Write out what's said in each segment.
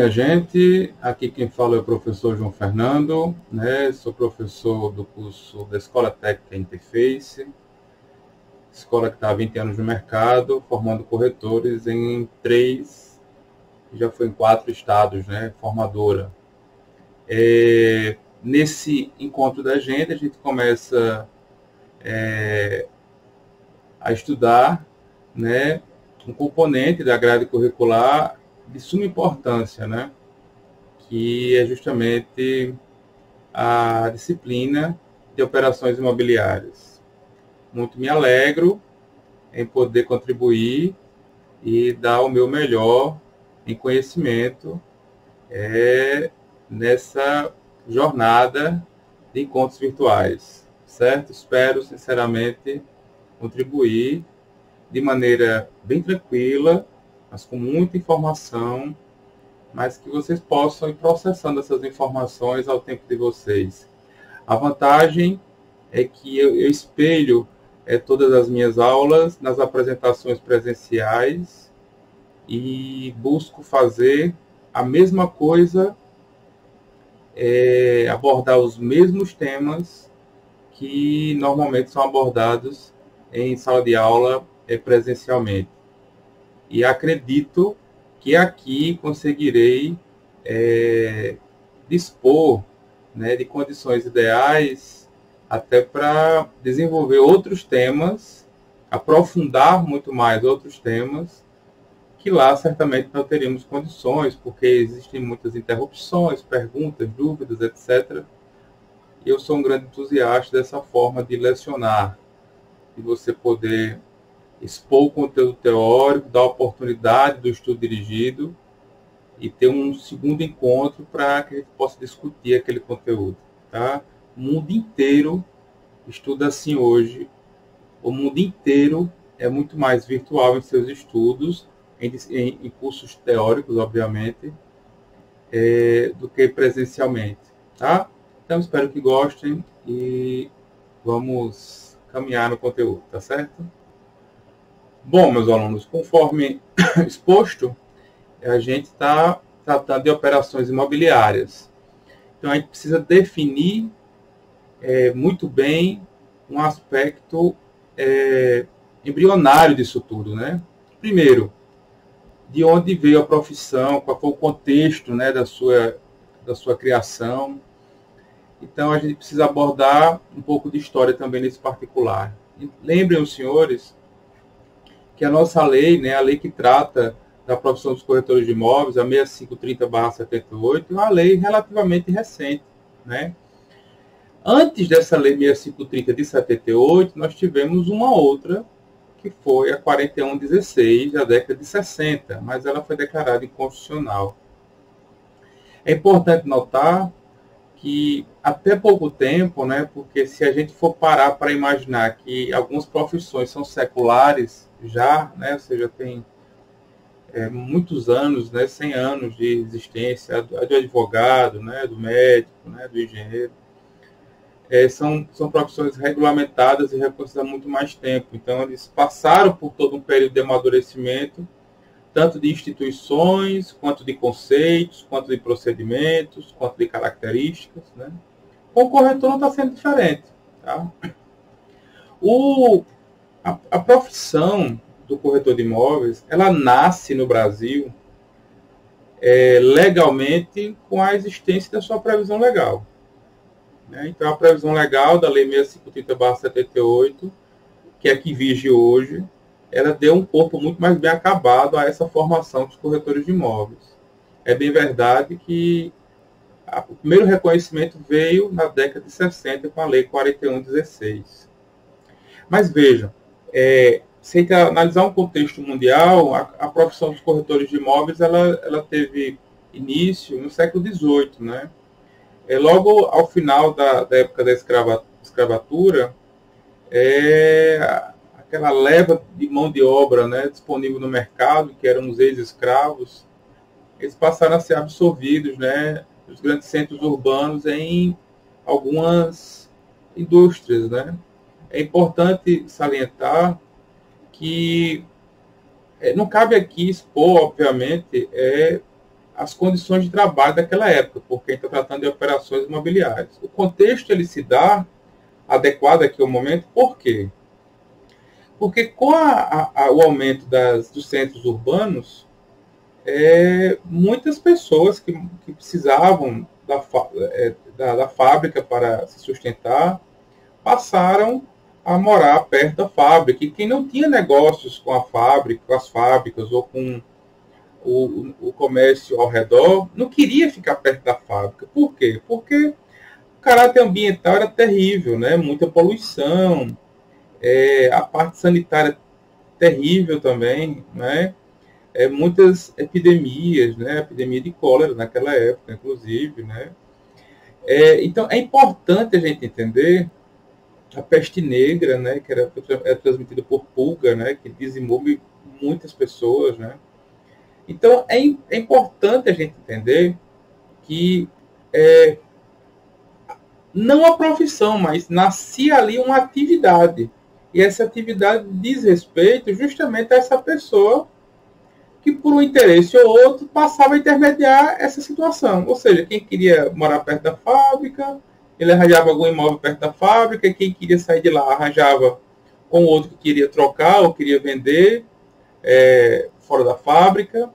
minha gente, aqui quem fala é o professor João Fernando, né? Sou professor do curso da Escola Técnica Interface, escola que está há 20 anos no mercado, formando corretores em 3, já foi em 4 estados, né? Formadora. Nesse encontro da gente, a gente começa a estudar, né, um componente da grade curricular de suma importância, né? Que é justamente a disciplina de operações imobiliárias. Muito me alegro em poder contribuir e dar o meu melhor em conhecimento nessa jornada de encontros virtuais, certo? Espero, sinceramente, contribuir de maneira bem tranquila, mas com muita informação, mas que vocês possam ir processando essas informações ao tempo de vocês. A vantagem é que eu espelho todas as minhas aulas nas apresentações presenciais e busco fazer a mesma coisa, abordar os mesmos temas que normalmente são abordados em sala de aula presencialmente. E acredito que aqui conseguirei dispor, né, de condições ideais até para desenvolver outros temas, aprofundar muito mais outros temas, que lá certamente não teríamos condições, porque existem muitas interrupções, perguntas, dúvidas, etc. E eu sou um grande entusiasta dessa forma de lecionar, de você poder expor o conteúdo teórico, dar a oportunidade do estudo dirigido e ter um segundo encontro para que a gente possa discutir aquele conteúdo. Tá? O mundo inteiro estuda assim hoje. O mundo inteiro é muito mais virtual em seus estudos, em cursos teóricos, obviamente, do que presencialmente. Tá? Então, espero que gostem e vamos caminhar no conteúdo, tá certo? Bom, meus alunos, conforme exposto, a gente está tratando de operações imobiliárias. Então, a gente precisa definir muito bem um aspecto embrionário disso tudo, né? Primeiro, de onde veio a profissão, qual foi o contexto, né, da sua criação. Então, a gente precisa abordar um pouco de história também nesse particular. E lembrem os senhores que a nossa lei, né, a lei que trata da profissão dos corretores de imóveis, a 6530/78, é uma lei relativamente recente, né? Antes dessa lei 6530 de 78, nós tivemos uma outra, que foi a 4116, da década de 60, mas ela foi declarada inconstitucional. É importante notar que até pouco tempo, né, porque se a gente for parar para imaginar que algumas profissões são seculares já, né, ou seja, tem muitos anos, né, 100 anos de existência, a do advogado, né, do médico, né, do engenheiro, são profissões regulamentadas e reconhecidas há muito mais tempo. Então, eles passaram por todo um período de amadurecimento, tanto de instituições, quanto de conceitos, quanto de procedimentos, quanto de características, né? Com o corretor não está sendo diferente. Tá? A profissão do corretor de imóveis, ela nasce no Brasil legalmente com a existência da sua previsão legal. Né? Então, a previsão legal da Lei 6530/78, que é a que vige hoje, ela deu um corpo muito mais bem acabado a essa formação dos corretores de imóveis. É bem verdade que o primeiro reconhecimento veio na década de 60 com a Lei 4116. Mas vejam, se a gente analisar um contexto mundial, a profissão dos corretores de imóveis ela teve início no século XVIII, né? Logo ao final da época da escravatura, aquela leva de mão de obra, né, disponível no mercado, que eram os ex-escravos, eles passaram a ser absorvidos, né, nos grandes centros urbanos em algumas indústrias, né? É importante salientar que não cabe aqui expor, obviamente, as condições de trabalho daquela época, porque a gente está tratando de operações imobiliárias. O contexto ele se dá adequado aqui ao momento, por quê? Porque com o aumento dos centros urbanos, muitas pessoas que precisavam da fábrica para se sustentar passaram a morar perto da fábrica. E quem não tinha negócios com a fábrica, com as fábricas ou com o comércio ao redor, não queria ficar perto da fábrica. Por quê? Porque o caráter ambiental era terrível, né? Muita poluição, a parte sanitária terrível também, né? Muitas epidemias, né? Epidemia de cólera naquela época, inclusive, né? Então, é importante a gente entender a peste negra, né? Que era transmitida por pulga, né? Que dizimou muitas pessoas, né? Então, é importante a gente entender que não a profissão, mas nascia ali uma atividade. E essa atividade diz respeito justamente a essa pessoa que, por um interesse ou outro, passava a intermediar essa situação. Ou seja, quem queria morar perto da fábrica, ele arranjava algum imóvel perto da fábrica, e quem queria sair de lá arranjava com outro que queria trocar ou queria vender fora da fábrica.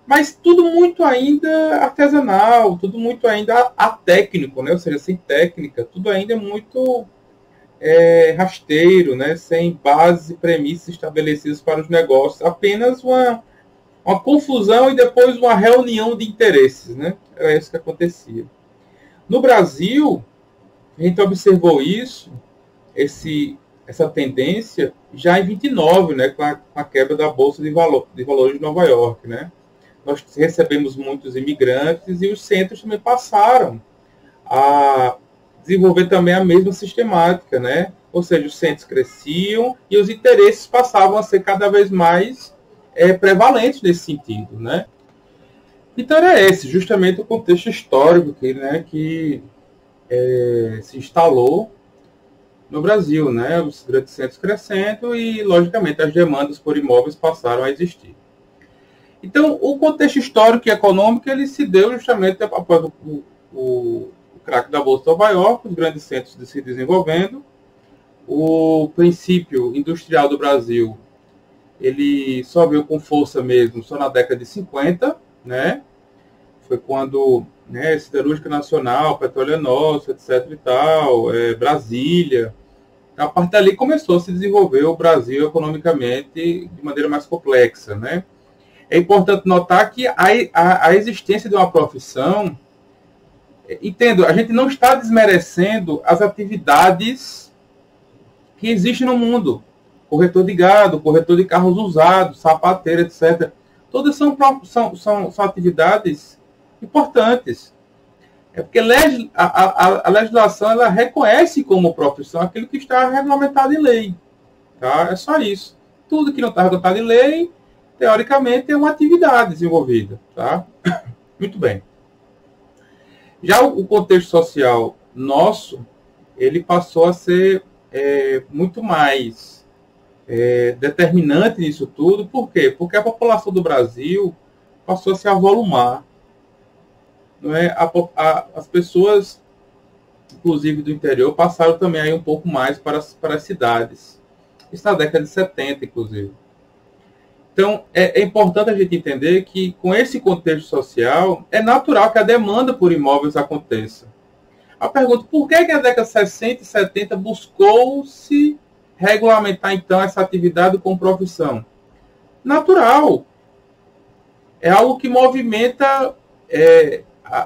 Mas tudo muito ainda artesanal, tudo muito ainda atécnico, né? Ou seja, sem técnica, tudo ainda é muito rasteiro, né? Sem bases e premissas estabelecidas para os negócios, apenas uma confusão e depois uma reunião de interesses, né? Era isso que acontecia. No Brasil, a gente observou essa tendência já em 29, né? Com a quebra da Bolsa de Valores de Nova York, né? Nós recebemos muitos imigrantes e os centros também passaram a desenvolver também a mesma sistemática, né? Ou seja, os centros cresciam e os interesses passavam a ser cada vez mais prevalentes nesse sentido, né? Então era esse justamente o contexto histórico que se instalou no Brasil, né? Os grandes centros crescendo e, logicamente, as demandas por imóveis passaram a existir. Então, o contexto histórico e econômico ele se deu justamente após o craque da Bolsa de Nova York, os grandes centros se desenvolvendo. O princípio industrial do Brasil ele só veio com força mesmo só na década de 50, né? Foi quando Siderúrgica Nacional, Petróleo é Nosso, etc. e tal, Brasília. A partir dali começou a se desenvolver o Brasil economicamente de maneira mais complexa, né? É importante notar que a existência de uma profissão, entendo, a gente não está desmerecendo as atividades que existem no mundo. Corretor de gado, corretor de carros usados, sapateiro, etc. Todas são atividades importantes. É porque a legislação ela reconhece como profissão aquilo que está regulamentado em lei. Tá? É só isso. Tudo que não está regulamentado em lei, teoricamente, é uma atividade desenvolvida. Tá? Muito bem. Já o contexto social nosso, ele passou a ser muito mais determinante nisso tudo. Por quê? Porque a população do Brasil passou a se avolumar. Não é? As pessoas, inclusive do interior, passaram também aí um pouco mais para as cidades. Isso na década de 70, inclusive. Então, é importante a gente entender que, com esse contexto social, é natural que a demanda por imóveis aconteça. A pergunta, por que na década de 60 e 70 buscou-se regulamentar, então, essa atividade como profissão? Natural. É algo que movimenta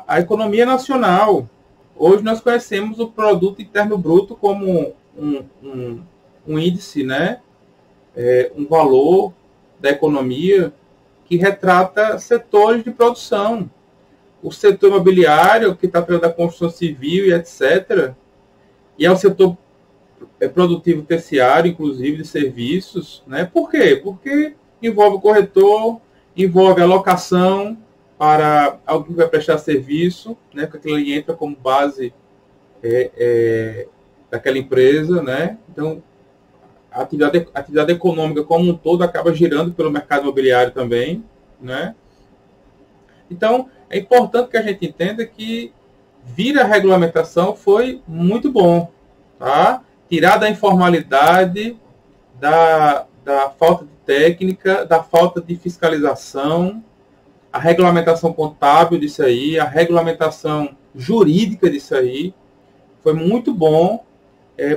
a economia nacional. Hoje nós conhecemos o Produto Interno Bruto como um índice, né? Um valor da economia que retrata setores de produção. O setor imobiliário, que está tratando da construção civil e etc. E é o setor produtivo terciário, inclusive de serviços. Né? Por quê? Porque envolve o corretor, envolve a locação para alguém que vai prestar serviço, né? Porque aquilo ali entra como base daquela empresa. Né? Então, a atividade econômica como um todo acaba girando pelo mercado imobiliário também, né? Então, é importante que a gente entenda que vir a regulamentação foi muito bom, tá? Tirar da informalidade, da falta de técnica, da falta de fiscalização, a regulamentação contábil disso aí, a regulamentação jurídica disso aí, foi muito bom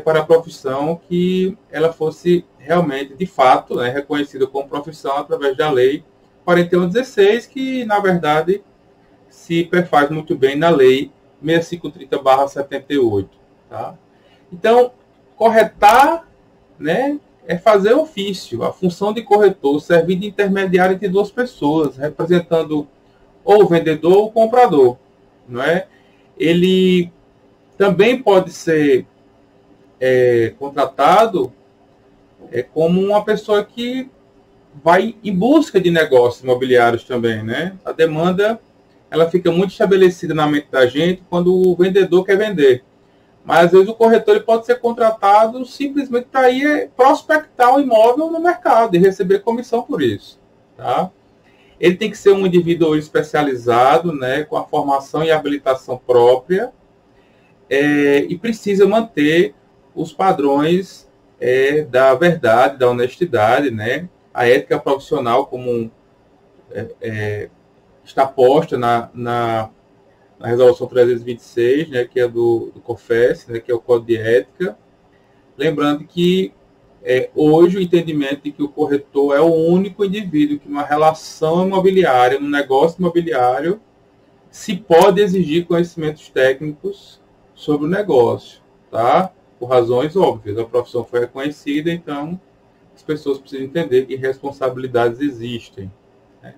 para a profissão que ela fosse realmente, de fato, né, reconhecida como profissão através da Lei 4116, que, na verdade, se perfaz muito bem na Lei 6530/78. Tá? Então, corretar, né, é fazer ofício. A função de corretor servir de intermediário entre duas pessoas, representando ou o vendedor ou o comprador. Não é? Ele também pode ser contratado como uma pessoa que vai em busca de negócios imobiliários também. Né? A demanda ela fica muito estabelecida na mente da gente quando o vendedor quer vender. Mas, às vezes, o corretor ele pode ser contratado simplesmente para ir prospectar o imóvel no mercado e receber comissão por isso. Tá? Ele tem que ser um indivíduo especializado, né, com a formação e habilitação própria, e precisa manter os padrões da verdade, da honestidade, né, a ética profissional como está posta na Resolução 326, né, que é do COFES, né, que é o Código de Ética. Lembrando que hoje o entendimento de que o corretor é o único indivíduo que numa relação imobiliária, num negócio imobiliário, se pode exigir conhecimentos técnicos sobre o negócio, tá? Por razões óbvias. A profissão foi reconhecida, então as pessoas precisam entender que responsabilidades existem. Né?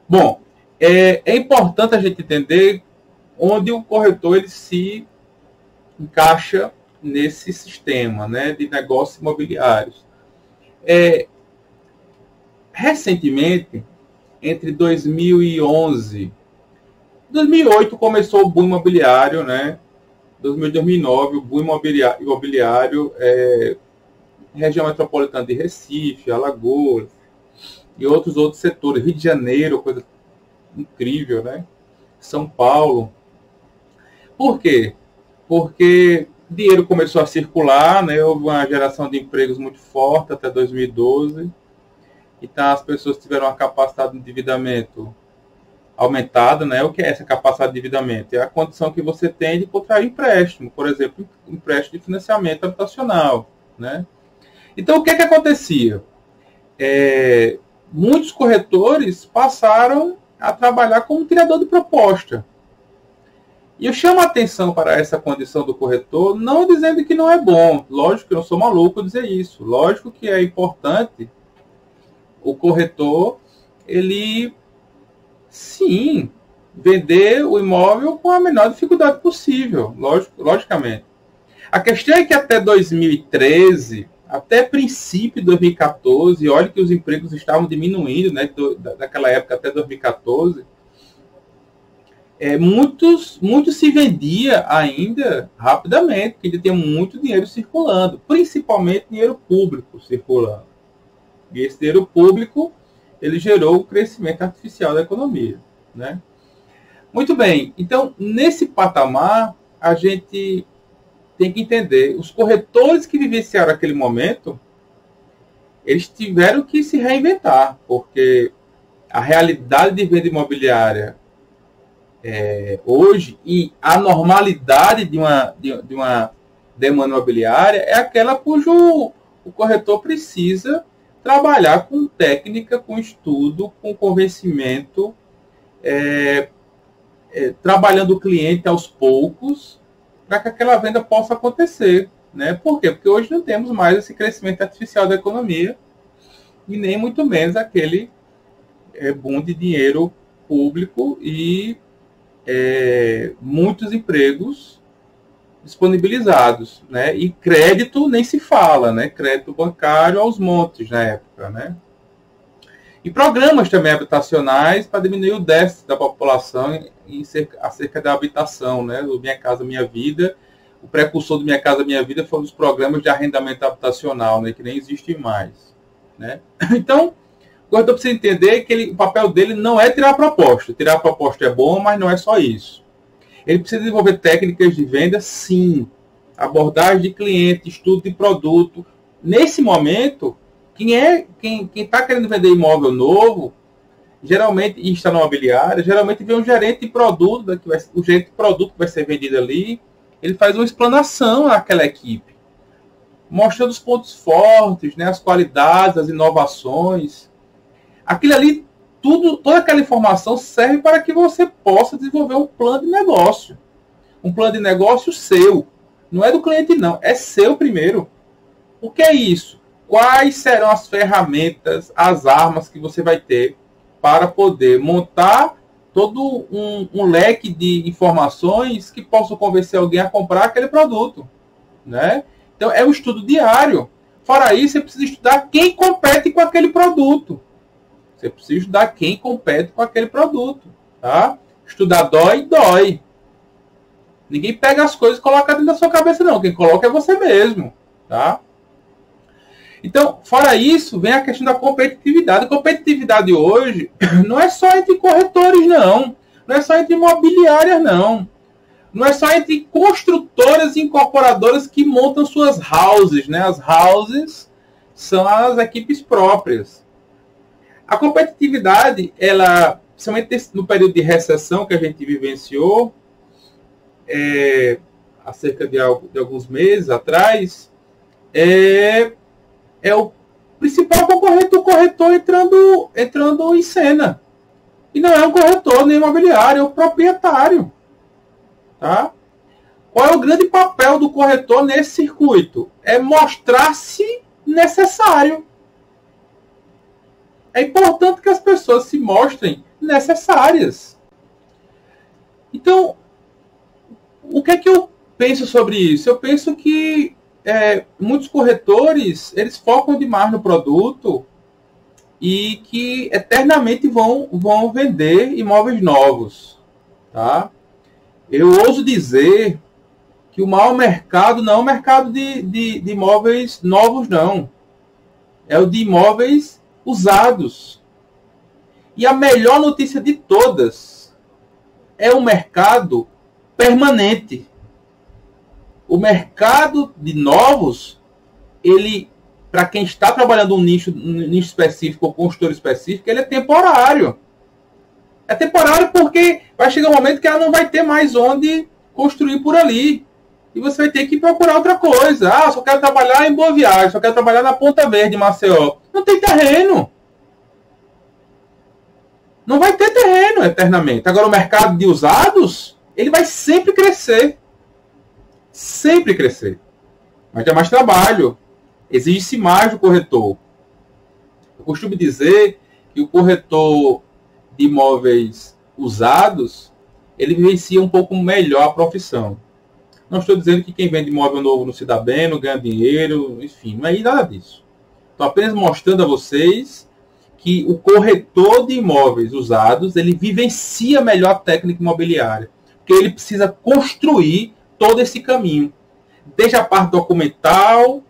Bom, é importante a gente entender onde o corretor ele se encaixa nesse sistema, né, de negócios imobiliários. Recentemente, entre 2011 e 2008 começou o boom imobiliário, né? 2009 o boom imobiliário região metropolitana de Recife, Alagoas e outros setores, Rio de Janeiro, coisa incrível, né? São Paulo. Por quê? Porque dinheiro começou a circular, né? Houve uma geração de empregos muito forte até 2012. Então, as pessoas tiveram uma capacidade de endividamento aumentada, né? O que é essa capacidade de endividamento? É a condição que você tem de contrair empréstimo, por exemplo, empréstimo de financiamento habitacional, né? Então, o que acontecia? Muitos corretores passaram a trabalhar como criador de proposta. E eu chamo a atenção para essa condição do corretor, não dizendo que não é bom. Lógico que eu não sou maluco dizer isso. Lógico que é importante o corretor, ele, sim, vender o imóvel com a menor dificuldade possível, logicamente. A questão é que até 2013, até princípio de 2014, olha que os empregos estavam diminuindo, né, daquela época até 2014, muito se vendia ainda rapidamente, porque ainda tinha muito dinheiro circulando, principalmente dinheiro público circulando. E esse dinheiro público, ele gerou o crescimento artificial da economia. Né? Muito bem, então, nesse patamar, a gente tem que entender, os corretores que vivenciaram aquele momento, eles tiveram que se reinventar, porque a realidade de venda imobiliária hoje e a normalidade de uma demanda imobiliária é aquela cujo o corretor precisa trabalhar com técnica, com estudo, com convencimento, trabalhando o cliente aos poucos para que aquela venda possa acontecer. Né? Por quê? Porque hoje não temos mais esse crescimento artificial da economia e nem muito menos aquele boom de dinheiro público e muitos empregos disponibilizados, né? E crédito nem se fala, né? Crédito bancário aos montes na época, né? E programas também habitacionais para diminuir o déficit da população acerca da habitação, né? O Minha Casa Minha Vida, o precursor do Minha Casa Minha Vida foram os programas de arrendamento habitacional, né? Que nem existem mais, né? Então, corretor precisa entender que o papel dele não é tirar a proposta. Tirar a proposta é bom, mas não é só isso. Ele precisa desenvolver técnicas de venda, sim. Abordagem de cliente, estudo de produto. Nesse momento, quem está querendo vender imóvel novo, geralmente, e está na imobiliária, geralmente vem um gerente de produto, o gerente de produto que vai ser vendido ali, ele faz uma explanação àquela equipe, mostrando os pontos fortes, né, as qualidades, as inovações. Aquilo ali, toda aquela informação serve para que você possa desenvolver um plano de negócio. Um plano de negócio seu. Não é do cliente, não. É seu primeiro. O que é isso? Quais serão as ferramentas, as armas que você vai ter para poder montar todo um leque de informações que possam convencer alguém a comprar aquele produto, né? Então, é um estudo diário. Fora isso, você precisa estudar quem compete com aquele produto. Você precisa estudar quem compete com aquele produto, tá? Estudar dói. Ninguém pega as coisas e coloca dentro da sua cabeça, não. Quem coloca é você mesmo, tá? Então, fora isso, vem a questão da competitividade. A competitividade hoje não é só entre corretores, não. Não é só entre imobiliárias, não. Não é só entre construtoras e incorporadoras que montam suas houses, né? As houses são as equipes próprias. A competitividade, ela, principalmente no período de recessão que a gente vivenciou, há cerca de alguns meses atrás, é o principal concorrente do corretor entrando em cena. E não é um corretor nem imobiliário, é o proprietário. Tá? Qual é o grande papel do corretor nesse circuito? É mostrar-se necessário. É importante que as pessoas se mostrem necessárias. Então, o que é que eu penso sobre isso? Eu penso que muitos corretores, eles focam demais no produto e que eternamente vão vender imóveis novos. Tá? Eu ouso dizer que o maior mercado não é o mercado de imóveis novos, não. É o de imóveis usados. E a melhor notícia de todas é o mercado permanente. O mercado de novos, ele, para quem está trabalhando um nicho específico ou consultor específico, ele é temporário. É temporário porque vai chegar um momento que ela não vai ter mais onde construir por ali. E você vai ter que procurar outra coisa. Ah, só quero trabalhar em Boa Viagem, só quero trabalhar na Ponta Verde, em Maceió. Não tem terreno. Não vai ter terreno eternamente. Agora, o mercado de usados, ele vai sempre crescer. Sempre crescer. Mas é mais trabalho. Exige-se mais do corretor. Eu costumo dizer que o corretor de imóveis usados, ele vivencia um pouco melhor a profissão. Não estou dizendo que quem vende imóvel novo não se dá bem, não ganha dinheiro, enfim, não é nada disso. Estou apenas mostrando a vocês que o corretor de imóveis usados, ele vivencia melhor a técnica imobiliária, porque ele precisa construir todo esse caminho, desde a parte documental,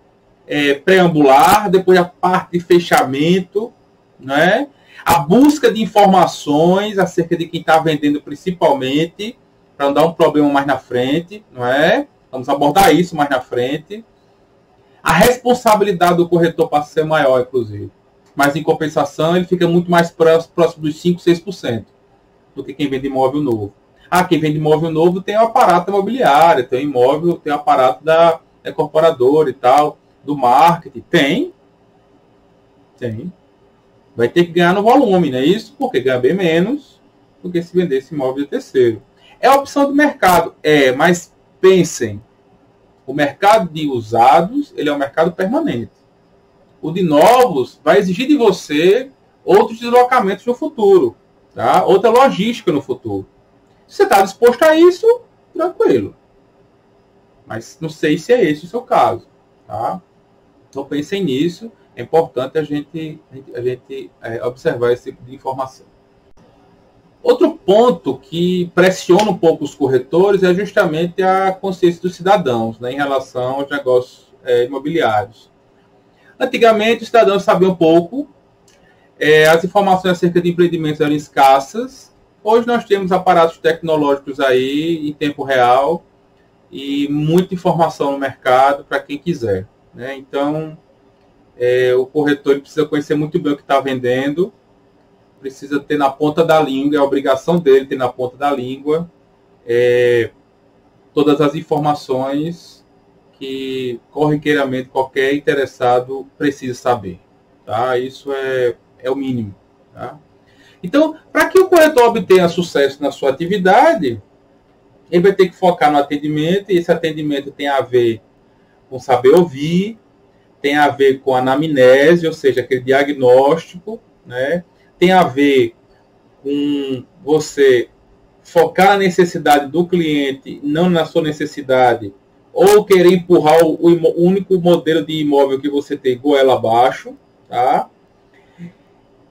preambular, depois a parte de fechamento, né? A busca de informações acerca de quem está vendendo principalmente, para não dar um problema mais na frente, não é? Vamos abordar isso mais na frente. A responsabilidade do corretor passa a ser maior, inclusive. Mas, em compensação, ele fica muito mais próximo dos 5%, 6% do que quem vende imóvel novo. Ah, quem vende imóvel novo tem o aparato imobiliário, tem o aparato da incorporadora e tal, do marketing. Tem. Vai ter que ganhar no volume, não é isso? Porque ganha bem menos do que se vendesse imóvel de terceiro. É a opção do mercado. Mas pensem, o mercado de usados, ele é um mercado permanente. O de novos vai exigir de você outros deslocamentos no futuro, tá? Outra logística no futuro. Se você está disposto a isso, tranquilo. Mas não sei se é esse o seu caso, tá? Então pensem nisso. É importante a gente observar esse tipo de informação. Outro ponto que pressiona um pouco os corretores é justamente a consciência dos cidadãos, né, em relação aos negócios imobiliários. Antigamente, os cidadãos sabiam pouco, As informações acerca de empreendimentos eram escassas. Hoje nós temos aparatos tecnológicos aí em tempo real e muita informação no mercado para quem quiser, né? Então, o corretor ele precisa conhecer muito bem o que está vendendo, precisa ter na ponta da língua, é a obrigação dele ter na ponta da língua todas as informações que corriqueiramente qualquer interessado precisa saber, tá? Isso é o mínimo, tá? Então, para que o corretor obtenha sucesso na sua atividade, ele vai ter que focar no atendimento, e esse atendimento tem a ver com saber ouvir, tem a ver com anamnese, ou seja, aquele diagnóstico, né? Tem a ver com você focar na necessidade do cliente, não na sua necessidade, ou querer empurrar o único modelo de imóvel que você tem goela abaixo, tá?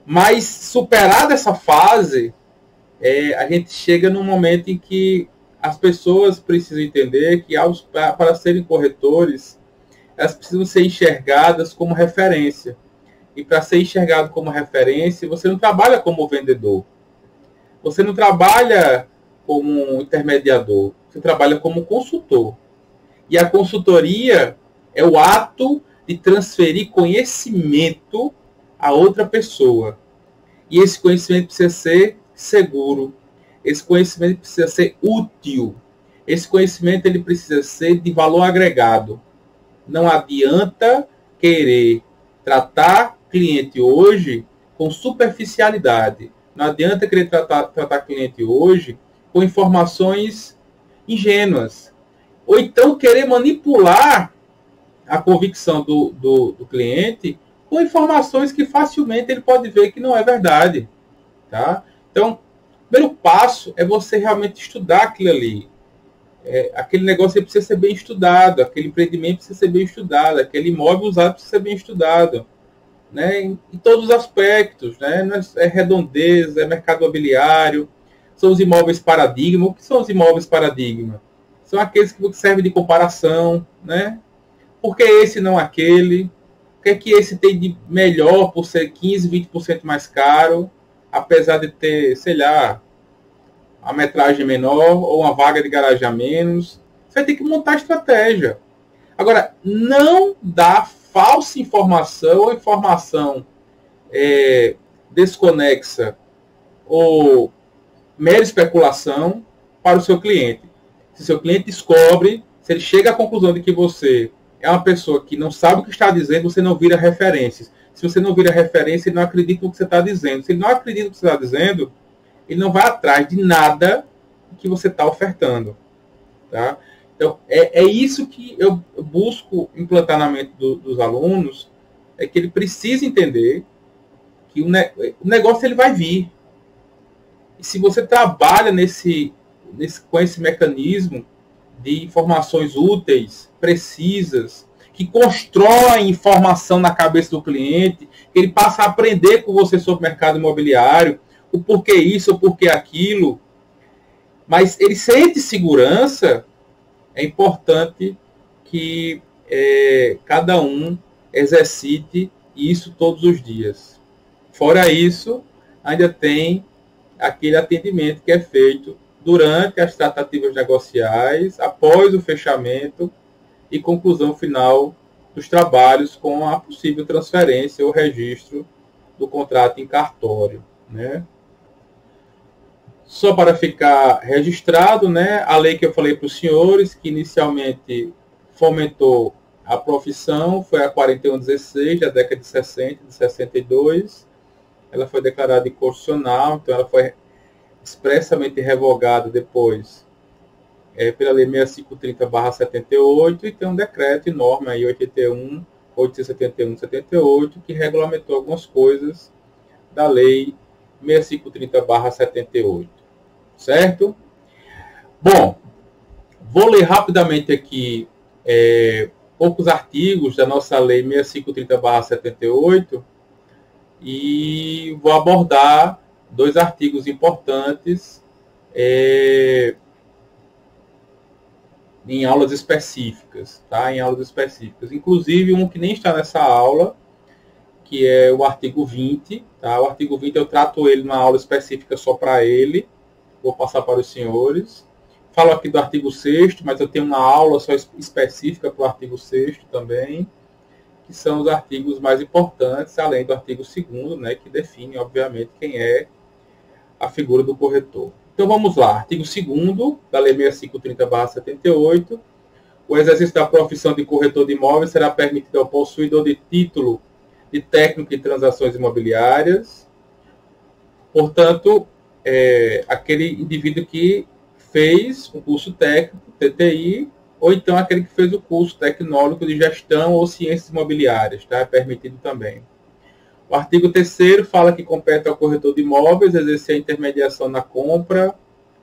Mas superada essa fase, a gente chega num momento em que as pessoas precisam entender que para serem corretores, elas precisam ser enxergadas como referência. E para ser enxergado como referência, você não trabalha como vendedor. Você não trabalha como um intermediador. Você trabalha como consultor. E a consultoria é o ato de transferir conhecimento a outra pessoa. E esse conhecimento precisa ser seguro. Esse conhecimento precisa ser útil. Esse conhecimento ele precisa ser de valor agregado. Não adianta querer tratar cliente hoje com superficialidade. Não adianta querer tratar cliente hoje com informações ingênuas. Ou então querer manipular a convicção do cliente com informações que facilmente ele pode ver que não é verdade. Tá? Então, o primeiro passo é você realmente estudar aquilo ali. Aquele negócio precisa ser bem estudado, aquele empreendimento precisa ser bem estudado, aquele imóvel usado precisa ser bem estudado, né? Em todos os aspectos, né? É redondez, é mercado imobiliário, são os imóveis paradigma. O que são os imóveis paradigma? São aqueles que servem de comparação, né? Por que esse não aquele? O que é que esse tem de melhor por ser 15%, 20% mais caro, apesar de ter, sei lá, a metragem menor ou uma vaga de garagem a menos? Você vai ter que montar estratégia. Agora, não dá falsa informação ou informação desconexa ou mera especulação para o seu cliente. Se seu cliente descobre, se ele chega à conclusão de que você é uma pessoa que não sabe o que está dizendo, você não vira referências. Se você não vira referência, ele não acredita no que você está dizendo. Se ele não acredita no que você está dizendo, ele não vai atrás de nada que você está ofertando. Tá? Então, é isso que eu busco implantar na mente dos alunos, é que ele precisa entender que o negócio ele vai vir. E se você trabalha com esse mecanismo de informações úteis, precisas, que constroem informação na cabeça do cliente, que ele passa a aprender com você sobre o mercado imobiliário, o porquê isso, o porquê aquilo, mas ele sente segurança, é importante que cada um exercite isso todos os dias. Fora isso, ainda tem aquele atendimento que é feito durante as tratativas negociais, após o fechamento e conclusão final dos trabalhos com a possível transferência ou registro do contrato em cartório, né? Só para ficar registrado, né, a lei que eu falei para os senhores, que inicialmente fomentou a profissão, foi a 4116, da década de 60, de 62. Ela foi declarada inconstitucional, então ela foi expressamente revogada depois pela Lei 6530/78, e tem um decreto e norma aí, 871/78, que regulamentou algumas coisas da Lei 6530/78. Certo? Bom, vou ler rapidamente aqui poucos artigos da nossa Lei 6530/78 e vou abordar 2 artigos importantes em aulas específicas, tá? Em aulas específicas. Inclusive um que nem está nessa aula, que é o artigo 20. Tá? O artigo 20 eu trato ele numa aula específica só para ele. Vou passar para os senhores. Falo aqui do artigo 6º, mas eu tenho uma aula só específica para o artigo 6º também, que são os artigos mais importantes, além do artigo 2º, né, que define, obviamente, quem é a figura do corretor. Então vamos lá, artigo 2º da Lei 6530/78, o exercício da profissão de corretor de imóveis será permitido ao possuidor de título de técnico em transações imobiliárias, portanto, aquele indivíduo que fez um curso técnico, TTI, ou então aquele que fez o curso tecnólogo de gestão ou ciências imobiliárias, tá? É permitido também. O artigo 3º fala que compete ao corretor de imóveis exercer a intermediação na compra,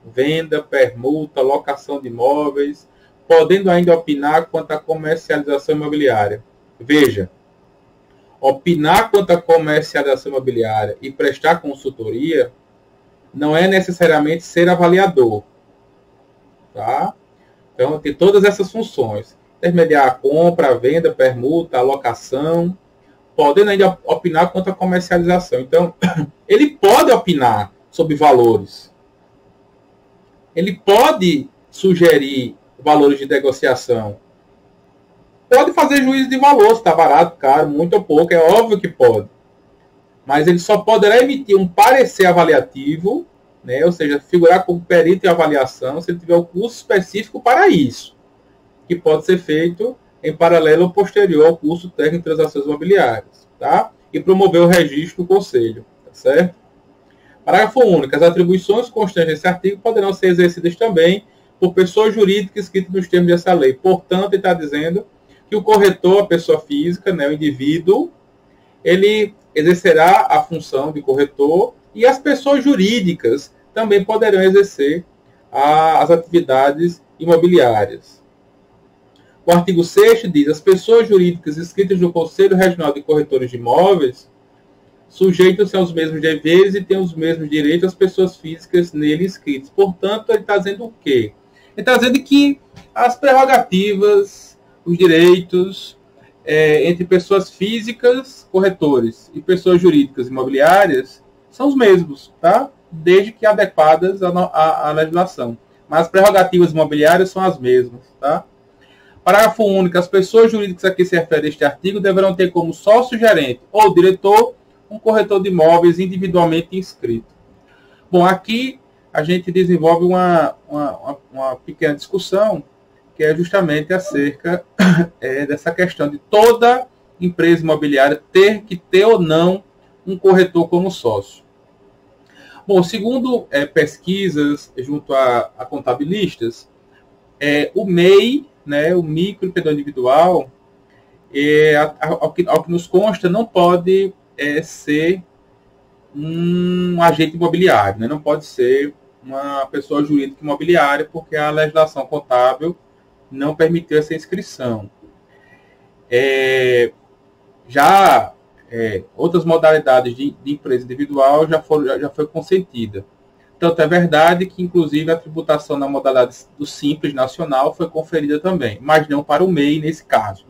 venda, permuta, locação de imóveis, podendo ainda opinar quanto à comercialização imobiliária. Veja, opinar quanto à comercialização imobiliária e prestar consultoria não é necessariamente ser avaliador. Tá? Então, tem todas essas funções. Intermediar a compra, a venda, a permuta, a locação, podendo ainda opinar quanto à comercialização. Então, ele pode opinar sobre valores. Ele pode sugerir valores de negociação. Pode fazer juízo de valor, se está barato, caro, muito ou pouco, é óbvio que pode. Mas ele só poderá emitir um parecer avaliativo, né, ou seja, figurar como perito em avaliação, se ele tiver um curso específico para isso, que pode ser feito em paralelo ou posterior ao curso técnico de transações imobiliárias, tá? E promover o registro do conselho, tá certo? Parágrafo único. As atribuições constantes desse artigo poderão ser exercidas também por pessoa jurídica inscrita nos termos dessa lei. Portanto, ele está dizendo que o corretor, a pessoa física, né, o indivíduo, ele exercerá a função de corretor e as pessoas jurídicas também poderão exercer as atividades imobiliárias. O artigo 6º diz: as pessoas jurídicas inscritas no Conselho Regional de Corretores de Imóveis sujeitam-se aos mesmos deveres e têm os mesmos direitos as pessoas físicas nele inscritas. Portanto, ele está dizendo o quê? Ele está dizendo que as prerrogativas, os direitos entre pessoas físicas, corretores, e pessoas jurídicas imobiliárias são os mesmos, tá? Desde que adequadas à legislação. Mas as prerrogativas imobiliárias são as mesmas, tá? Parágrafo único. As pessoas jurídicas a que se refere este artigo deverão ter como sócio-gerente ou diretor um corretor de imóveis individualmente inscrito. Bom, aqui a gente desenvolve uma pequena discussão que é justamente acerca dessa questão de toda empresa imobiliária ter que ter ou não um corretor como sócio. Bom, segundo pesquisas junto a contabilistas, o MEI, né, o microempreendedor individual, ao que nos consta, não pode ser um agente imobiliário, né, não pode ser uma pessoa jurídica imobiliária, porque a legislação contábil não permitiu essa inscrição. Outras modalidades de empresa individual já foi consentida. Tanto é verdade que, inclusive, a tributação na modalidade do Simples Nacional foi conferida também, mas não para o MEI nesse caso.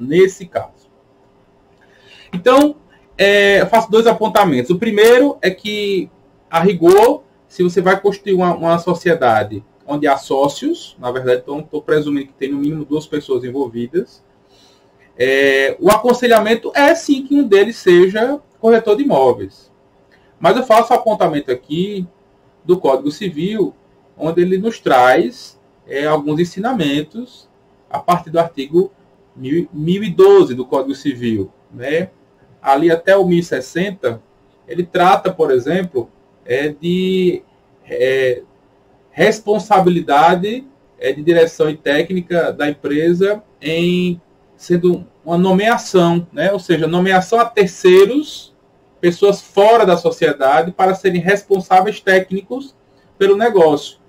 Então, eu faço dois apontamentos. O primeiro é que, a rigor, se você vai constituir uma sociedade onde há sócios, na verdade, então estou presumindo que tem no mínimo 2 pessoas envolvidas, o aconselhamento é sim que um deles seja corretor de imóveis. Mas eu faço apontamento aqui do Código Civil, onde ele nos traz alguns ensinamentos a partir do artigo 1012 do Código Civil, né? Ali até o 1060, ele trata, por exemplo, de responsabilidade de direção e técnica da empresa em sendo uma nomeação, né? Ou seja, nomeação a terceiros, pessoas fora da sociedade, para serem responsáveis técnicos pelo negócio.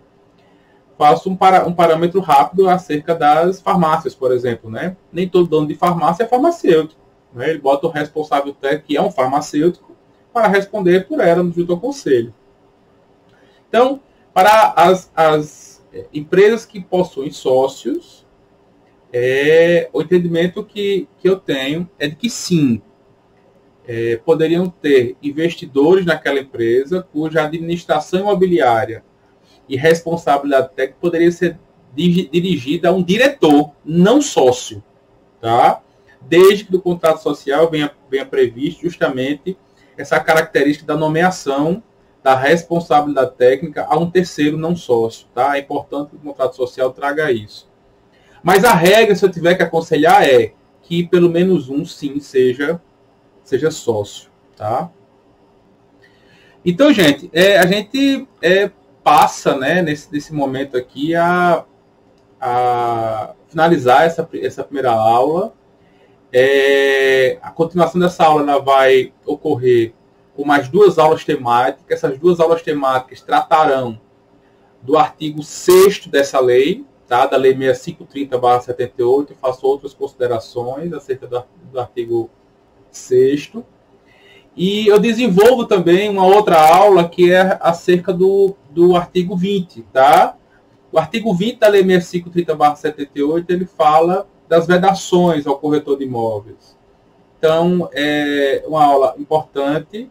Faço um parâmetro rápido acerca das farmácias, por exemplo, né? Nem todo dono de farmácia é farmacêutico, né? Ele bota o responsável técnico, que é um farmacêutico, para responder por ela junto ao conselho. Então, para as empresas que possuem sócios, o entendimento que eu tenho é de que sim, poderiam ter investidores naquela empresa cuja administração imobiliária e responsabilidade técnica poderia ser dirigida a um diretor, não sócio, tá? Desde que do contrato social venha previsto justamente essa característica da nomeação da responsabilidade técnica a um terceiro não sócio, tá? É importante que o contrato social traga isso. Mas a regra, se eu tiver que aconselhar, é que pelo menos um, sim, seja sócio, tá? Então, gente, a gente passa, né, nesse momento aqui a finalizar essa primeira aula. A continuação dessa aula ela vai ocorrer com mais 2 aulas temáticas. Essas 2 aulas temáticas tratarão do artigo 6º dessa lei, tá? Da Lei 6530/78. Faço outras considerações acerca do artigo 6º. E eu desenvolvo também uma outra aula que é acerca do artigo 20, tá? O artigo 20 da Lei 6530/78, ele fala das vedações ao corretor de imóveis. Então, é uma aula importante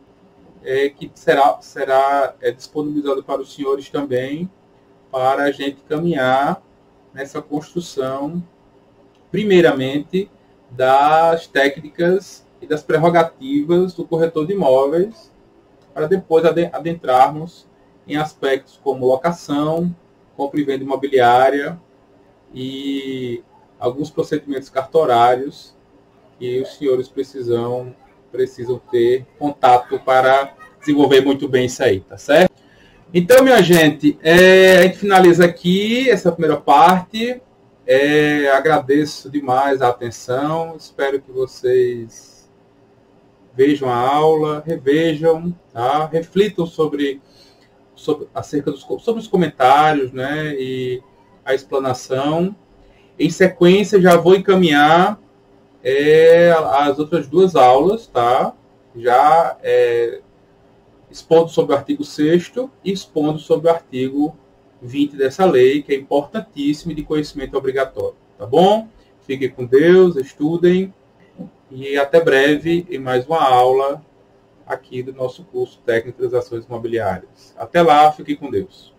que será disponibilizada para os senhores também, para a gente caminhar nessa construção, primeiramente, das técnicas e das prerrogativas do corretor de imóveis, para depois adentrarmos em aspectos como locação, compra e venda imobiliária e alguns procedimentos cartorários que os senhores precisam ter contato para desenvolver muito bem isso aí, tá certo? Então, minha gente, a gente finaliza aqui essa primeira parte. Agradeço demais a atenção, espero que vocês vejam a aula, revejam, tá? Reflitam sobre os comentários, né, e a explanação. Em sequência, já vou encaminhar as outras 2 aulas, tá? Já expondo sobre o artigo 6º e expondo sobre o artigo 20 dessa lei, que é importantíssimo e de conhecimento obrigatório, tá bom? Fiquem com Deus, estudem e até breve em mais uma aula aqui do nosso curso Técnico de Transações Imobiliárias. Até lá, fiquem com Deus.